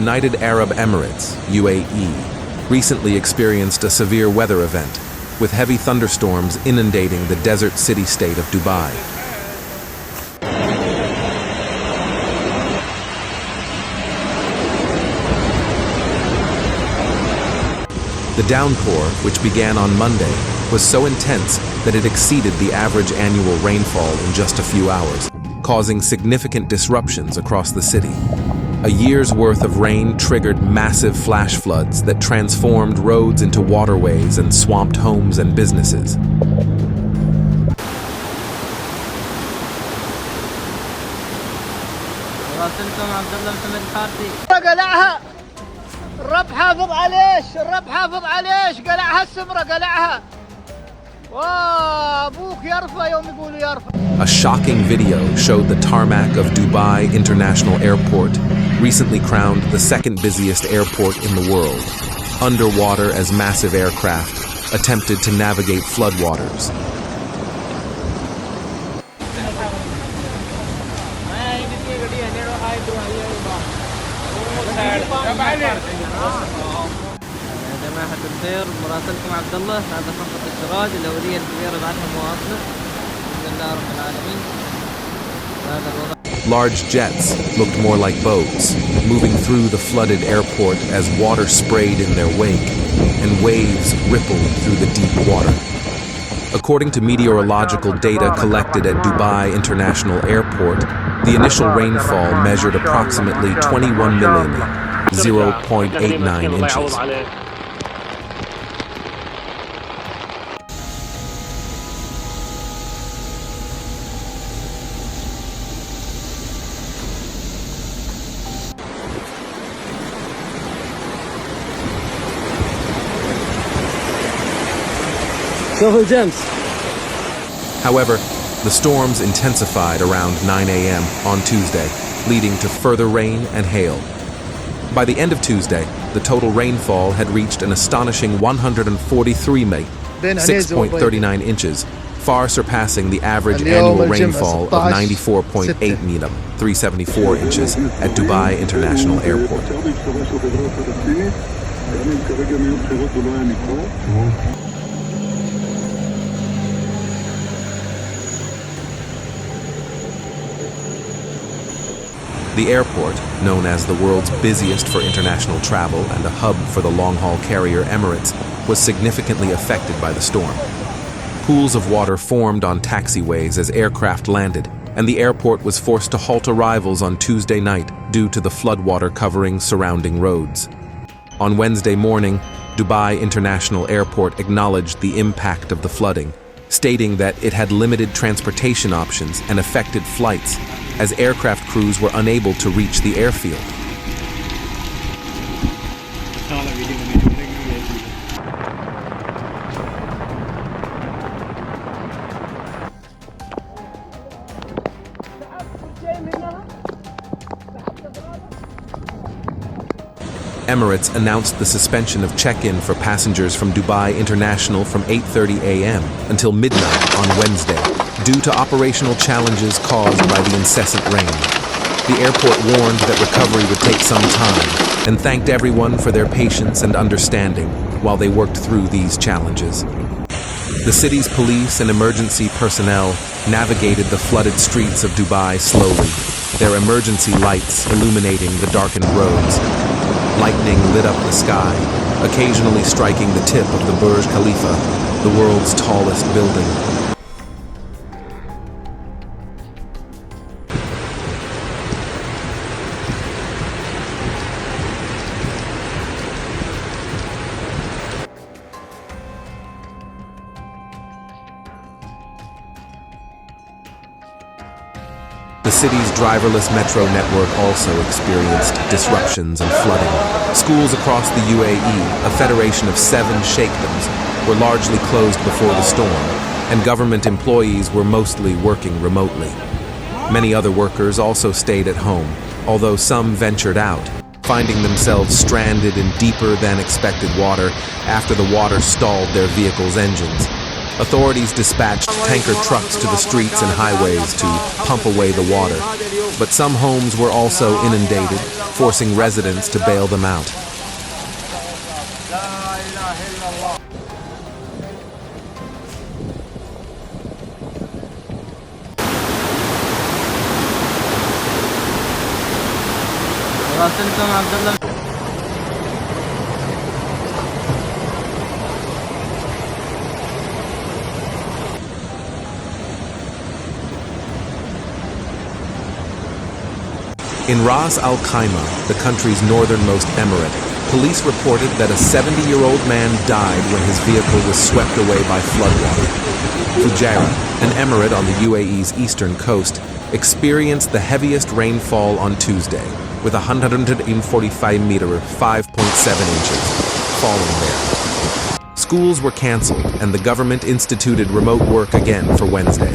United Arab Emirates, UAE, recently experienced a severe weather event, with heavy thunderstorms inundating the desert city-state of Dubai. The downpour, which began on Monday, was so intense that it exceeded the average annual rainfall in just a few hours, causing significant disruptions across the city. A year's worth of rain triggered massive flash floods that transformed roads into waterways and swamped homes and businesses. الرب حافظ عليش الرب حافظ عليش قلعها السمرة قلعها وابوك يرفع يوم يقولوا يرفع. A shocking video showed the tarmac of Dubai International Airport, recently crowned the second busiest airport in the world, underwater as massive aircraft attempted to navigate floodwaters. جماعة الخير مراسلكم عبد الله هذا خطة السراج الأولية الكبيرة بعدها مواصلة الحمد لله رب العالمين. هذا الوضع. Large jets looked more like boats, moving through the flooded airport as water sprayed in their wake and waves rippled through the deep water. According to meteorological data collected at Dubai International Airport, the initial rainfall measured approximately 21 millimeters, 0.89 inches. However, the storms intensified around 9 a.m. on Tuesday, leading to further rain and hail. By the end of Tuesday, the total rainfall had reached an astonishing 143 6.39 inches, far surpassing the average annual rainfall of 94.8 mm, 374 inches, at Dubai International Airport. The airport, known as the world's busiest for international travel and a hub for the long-haul carrier Emirates, was significantly affected by the storm. Pools of water formed on taxiways as aircraft landed, and the airport was forced to halt arrivals on Tuesday night due to the floodwater covering surrounding roads. On Wednesday morning, Dubai International Airport acknowledged the impact of the flooding, stating that it had limited transportation options and affected flights, as aircraft crews were unable to reach the airfield. Emirates announced the suspension of check-in for passengers from Dubai International from 8:30 a.m. until midnight on Wednesday, due to operational challenges caused by the incessant rain. The airport warned that recovery would take some time and thanked everyone for their patience and understanding while they worked through these challenges. The city's police and emergency personnel navigated the flooded streets of Dubai slowly, their emergency lights illuminating the darkened roads. Lightning lit up the sky, occasionally striking the tip of the Burj Khalifa, the world's tallest building. The city's driverless metro network also experienced disruptions and flooding. Schools across the UAE, a federation of 7 sheikdoms, were largely closed before the storm, and government employees were mostly working remotely. Many other workers also stayed at home, although some ventured out, finding themselves stranded in deeper than expected water after the water stalled their vehicles' engines. Authorities dispatched tanker trucks to the streets and highways to pump away the water. But some homes were also inundated, forcing residents to bail them out. راسلكم عبد الله. In Ras Al Khaimah, the country's northernmost emirate, police reported that a 70-year-old man died when his vehicle was swept away by floodwater. Fujairah, an emirate on the UAE's eastern coast, experienced the heaviest rainfall on Tuesday, with 145 meter (5.7 inches) falling there. Schools were cancelled, and the government instituted remote work again for Wednesday.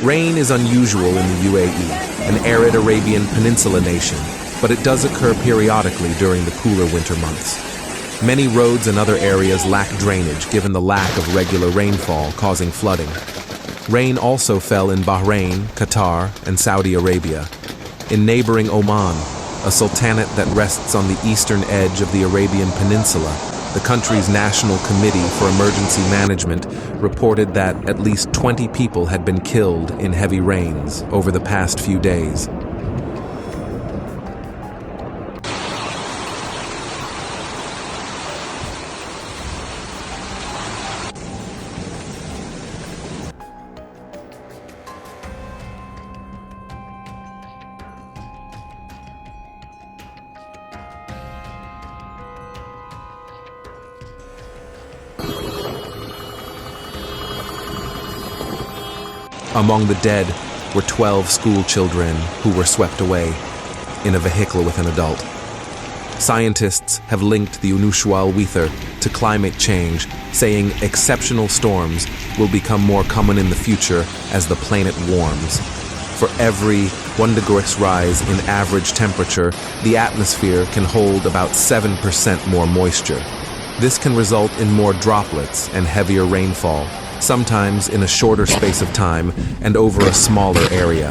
Rain is unusual in the UAE, an arid Arabian Peninsula nation, but it does occur periodically during the cooler winter months. Many roads and other areas lack drainage given the lack of regular rainfall causing flooding. Rain also fell in Bahrain, Qatar, and Saudi Arabia. In neighboring Oman, a sultanate that rests on the eastern edge of the Arabian Peninsula, the country's National Committee for Emergency Management reported that at least 20 people had been killed in heavy rains over the past few days. Among the dead were 12 school children who were swept away in a vehicle with an adult. Scientists have linked the unusual weather to climate change, saying exceptional storms will become more common in the future as the planet warms. For every 1 degree rise in average temperature, the atmosphere can hold about 7% more moisture. This can result in more droplets and heavier rainfall, sometimes in a shorter space of time and over a smaller area.